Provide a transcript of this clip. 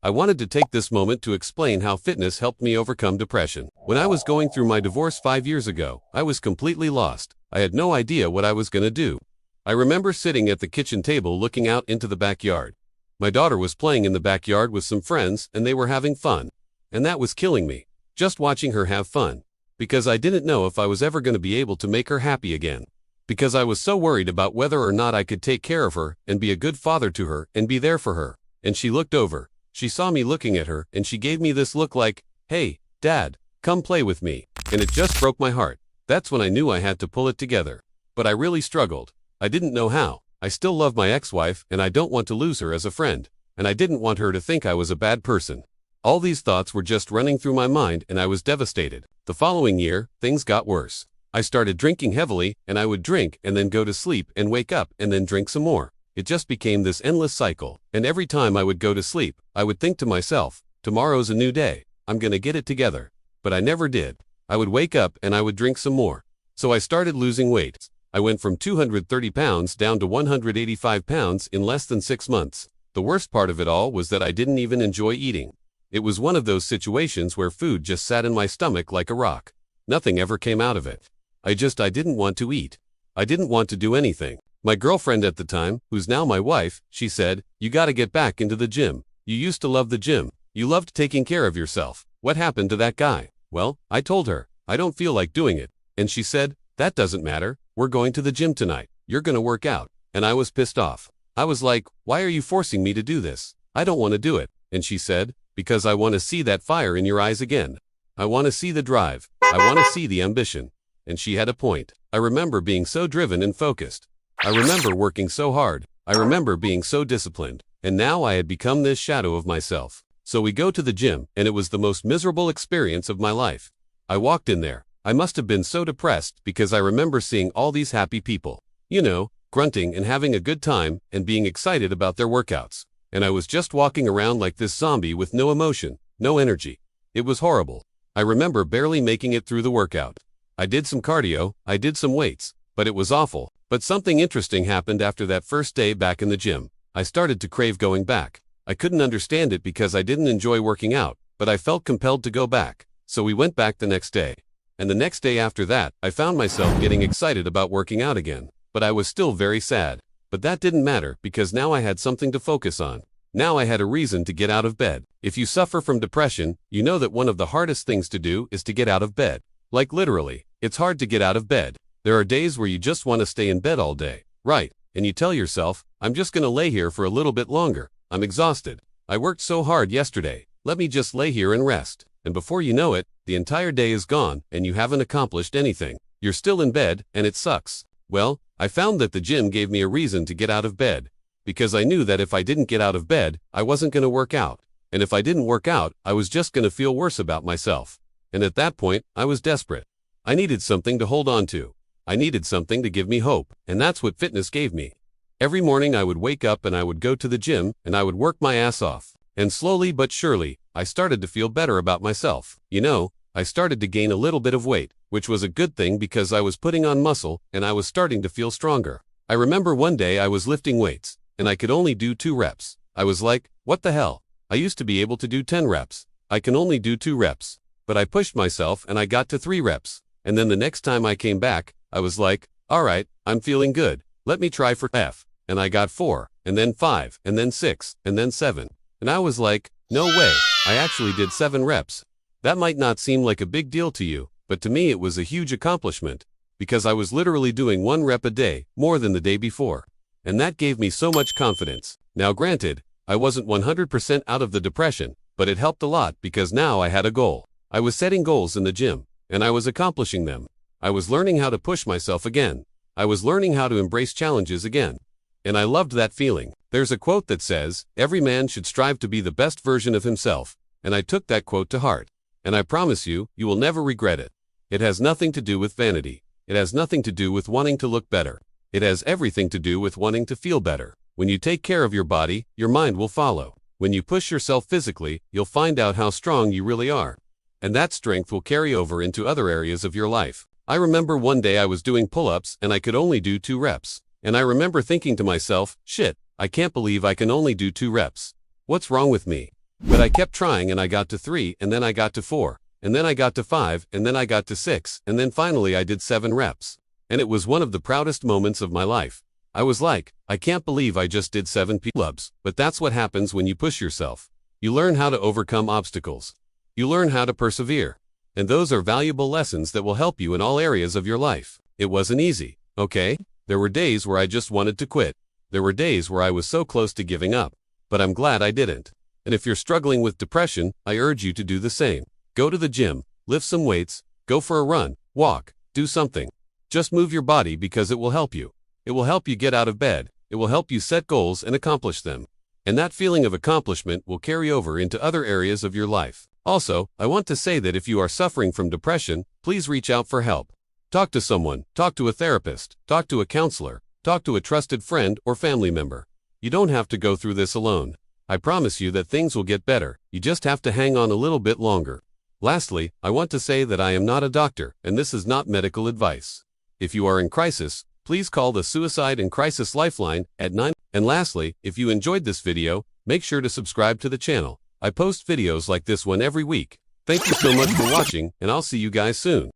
I wanted to take this moment to explain how fitness helped me overcome depression. When I was going through my divorce 5 years ago, I was completely lost. I had no idea what I was gonna do. I remember sitting at the kitchen table looking out into the backyard. My daughter was playing in the backyard with some friends and they were having fun. And that was killing me, just watching her have fun. Because I didn't know if I was ever gonna be able to make her happy again. Because I was so worried about whether or not I could take care of her and be a good father to her and be there for her. And she looked over. She saw me looking at her and she gave me this look like, "Hey, Dad, come play with me." And it just broke my heart. That's when I knew I had to pull it together. But I really struggled. I didn't know how. I still love my ex-wife and I don't want to lose her as a friend. And I didn't want her to think I was a bad person. All these thoughts were just running through my mind and I was devastated. The following year, things got worse. I started drinking heavily and I would drink and then go to sleep and wake up and then drink some more. It just became this endless cycle, and every time I would go to sleep, I would think to myself, tomorrow's a new day, I'm gonna get it together. But I never did. I would wake up and I would drink some more. So I started losing weight. I went from 230 pounds down to 185 pounds in less than 6 months. The worst part of it all was that I didn't even enjoy eating. It was one of those situations where food just sat in my stomach like a rock. Nothing ever came out of it. I didn't want to eat. I didn't want to do anything. My girlfriend at the time, who's now my wife, she said, "You gotta get back into the gym. You used to love the gym. You loved taking care of yourself. What happened to that guy?" Well, I told her, "I don't feel like doing it." And she said, "That doesn't matter. We're going to the gym tonight. You're gonna work out." And I was pissed off. I was like, "Why are you forcing me to do this? I don't want to do it." And she said, "Because I want to see that fire in your eyes again. I want to see the drive. I want to see the ambition." And she had a point. I remember being so driven and focused. I remember working so hard. I remember being so disciplined. And now I had become this shadow of myself. So we go to the gym, and it was the most miserable experience of my life. I walked in there. I must have been so depressed because I remember seeing all these happy people. You know, grunting and having a good time and being excited about their workouts. And I was just walking around like this zombie with no emotion, no energy. It was horrible. I remember barely making it through the workout. I did some cardio, I did some weights, but it was awful. But something interesting happened after that first day back in the gym. I started to crave going back. I couldn't understand it because I didn't enjoy working out, but I felt compelled to go back. So we went back the next day. And the next day after that, I found myself getting excited about working out again. But I was still very sad. But that didn't matter because now I had something to focus on. Now I had a reason to get out of bed. If you suffer from depression, you know that one of the hardest things to do is to get out of bed. Like literally, it's hard to get out of bed. There are days where you just want to stay in bed all day, right? And you tell yourself, "I'm just gonna lay here for a little bit longer. I'm exhausted. I worked so hard yesterday. Let me just lay here and rest." And before you know it, the entire day is gone and you haven't accomplished anything. You're still in bed and it sucks. Well, I found that the gym gave me a reason to get out of bed. Because I knew that if I didn't get out of bed, I wasn't gonna work out. And if I didn't work out, I was just gonna feel worse about myself. And at that point, I was desperate. I needed something to hold on to. I needed something to give me hope, and that's what fitness gave me. Every morning I would wake up and I would go to the gym and I would work my ass off. And slowly but surely, I started to feel better about myself. You know, I started to gain a little bit of weight, which was a good thing because I was putting on muscle and I was starting to feel stronger. I remember one day I was lifting weights and I could only do 2 reps. I was like, what the hell? I used to be able to do 10 reps. I can only do 2 reps. But I pushed myself and I got to 3 reps. And then the next time I came back, I was like, alright, I'm feeling good. Let me try for F. And I got 4, and then 5, and then 6, and then 7. And I was like, no way, I actually did 7 reps. That might not seem like a big deal to you, but to me it was a huge accomplishment. Because I was literally doing 1 rep a day, more than the day before. And that gave me so much confidence. Now granted, I wasn't 100% out of the depression, but it helped a lot because now I had a goal. I was setting goals in the gym, and I was accomplishing them. I was learning how to push myself again. I was learning how to embrace challenges again. And I loved that feeling. There's a quote that says, "Every man should strive to be the best version of himself." And I took that quote to heart. And I promise you, you will never regret it. It has nothing to do with vanity. It has nothing to do with wanting to look better. It has everything to do with wanting to feel better. When you take care of your body, your mind will follow. When you push yourself physically, you'll find out how strong you really are. And that strength will carry over into other areas of your life. I remember one day I was doing pull-ups and I could only do 2 reps. And I remember thinking to myself, shit, I can't believe I can only do 2 reps. What's wrong with me? But I kept trying and I got to 3 and then I got to 4. And then I got to 5 and then I got to 6 and then finally I did 7 reps. And it was one of the proudest moments of my life. I was like, I can't believe I just did 7 pull-ups. But that's what happens when you push yourself. You learn how to overcome obstacles. You learn how to persevere. And those are valuable lessons that will help you in all areas of your life. It wasn't easy, okay? There were days where I just wanted to quit. There were days where I was so close to giving up. But I'm glad I didn't. And if you're struggling with depression, I urge you to do the same. Go to the gym, lift some weights, go for a run, walk, do something. Just move your body because it will help you. It will help you get out of bed. It will help you set goals and accomplish them. And that feeling of accomplishment will carry over into other areas of your life. Also, I want to say that if you are suffering from depression, please reach out for help. Talk to someone, talk to a therapist, talk to a counselor, talk to a trusted friend or family member. You don't have to go through this alone. I promise you that things will get better. You just have to hang on a little bit longer. Lastly, I want to say that I am not a doctor, and this is not medical advice. If you are in crisis, please call the Suicide and Crisis Lifeline at 9. And lastly, if you enjoyed this video, make sure to subscribe to the channel. I post videos like this one every week. Thank you so much for watching, and I'll see you guys soon.